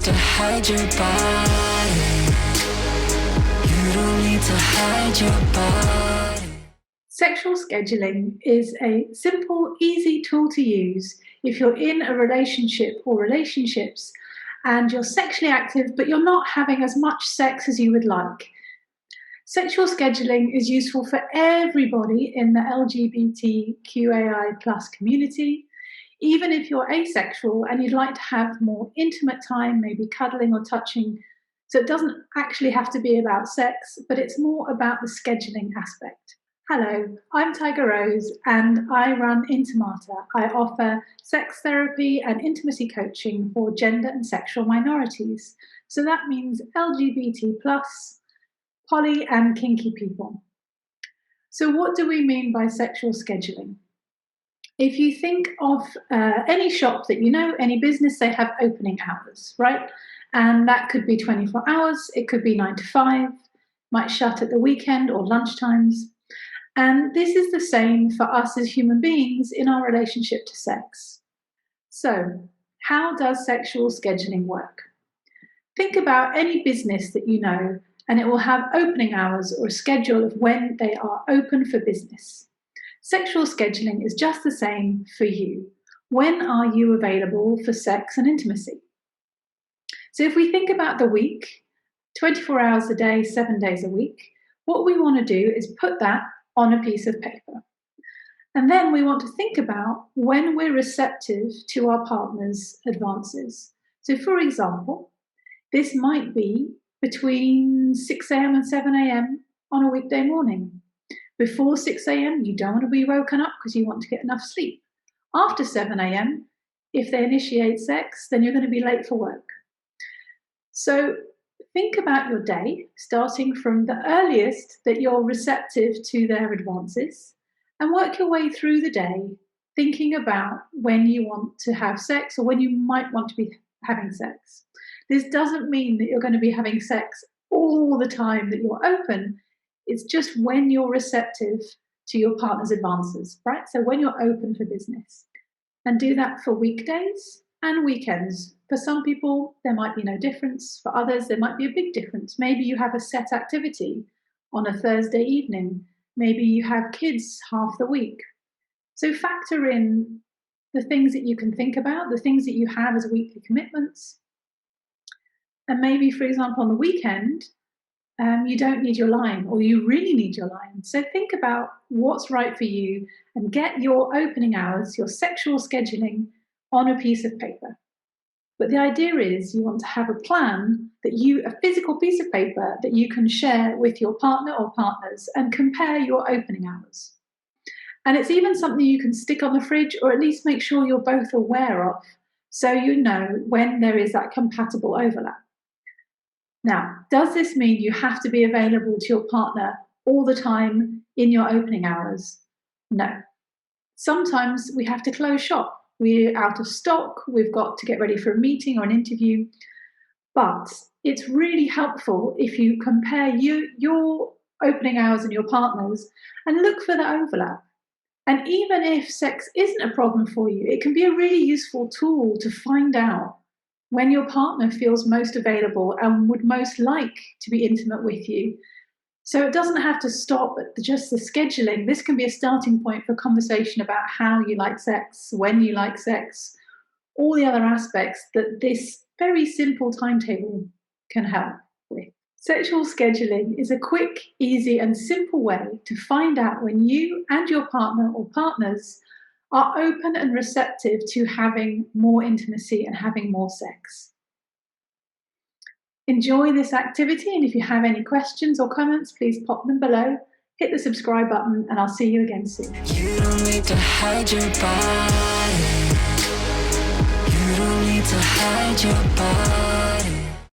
need to hide your body. You don't need to hide your body. Sexual scheduling is a simple, easy tool to use if you're in a relationship or relationships and you're sexually active but you're not having as much sex as you would like. Sexual scheduling is useful for everybody in the LGBTQAI+ community, even if you're asexual and you'd like to have more intimate time, maybe cuddling or touching. So it doesn't actually have to be about sex, but it's more about the scheduling aspect. Hello, I'm Tiger Rose and I run Intimata. I offer sex therapy and intimacy coaching for gender and sexual minorities. So that means LGBT+, poly and kinky people. So what do we mean by sexual scheduling? If you think of any shop that you know, any business, they have opening hours, right? And that could be 24 hours, it could be 9 to 5, might shut at the weekend or lunchtimes. And this is the same for us as human beings in our relationship to sex. So, how does sexual scheduling work? Think about any business that you know, and it will have opening hours or a schedule of when they are open for business. Sexual scheduling is just the same for you. When are you available for sex and intimacy? So if we think about the week, 24 hours a day, 7 days a week, what we want to do is put that on a piece of paper. And then we want to think about when we're receptive to our partner's advances. So for example, this might be between 6 a.m. and 7 a.m. on a weekday morning. Before 6 a.m., you don't want to be woken up because you want to get enough sleep. After 7 a.m., if they initiate sex, then you're going to be late for work. So think about your day, starting from the earliest that you're receptive to their advances, and work your way through the day, thinking about when you want to have sex or when you might want to be having sex. This doesn't mean that you're going to be having sex all the time that you're open. It's just when you're receptive to your partner's advances, right? So when you're open for business. And do that for weekdays and weekends. For some people, there might be no difference. For others, there might be a big difference. Maybe you have a set activity on a Thursday evening. Maybe you have kids half the week. So factor in the things that you can think about, the things that you have as weekly commitments. And maybe, for example, on the weekend, you don't need your line, or you really need your line. So think about what's right for you and get your opening hours, your sexual scheduling, on a piece of paper. But the idea is you want to have a plan a physical piece of paper that you can share with your partner or partners and compare your opening hours. And it's even something you can stick on the fridge, or at least make sure you're both aware of, so you know when there is that compatible overlap. Now, does this mean you have to be available to your partner all the time in your opening hours? No. Sometimes we have to close shop. We're out of stock, we've got to get ready for a meeting or an interview. But it's really helpful if you compare your opening hours and your partner's and look for the overlap. And even if sex isn't a problem for you, it can be a really useful tool to find out when your partner feels most available and would most like to be intimate with you. So it doesn't have to stop at just the scheduling. This can be a starting point for conversation about how you like sex, when you like sex, all the other aspects that this very simple timetable can help with. Sexual scheduling is a quick, easy, and simple way to find out when you and your partner or partners are open and receptive to having more intimacy and having more sex. Enjoy this activity, and if you have any questions or comments, please pop them below. Hit the subscribe button, and I'll see you again soon. You don't need to hide your body. You don't need to hide your body.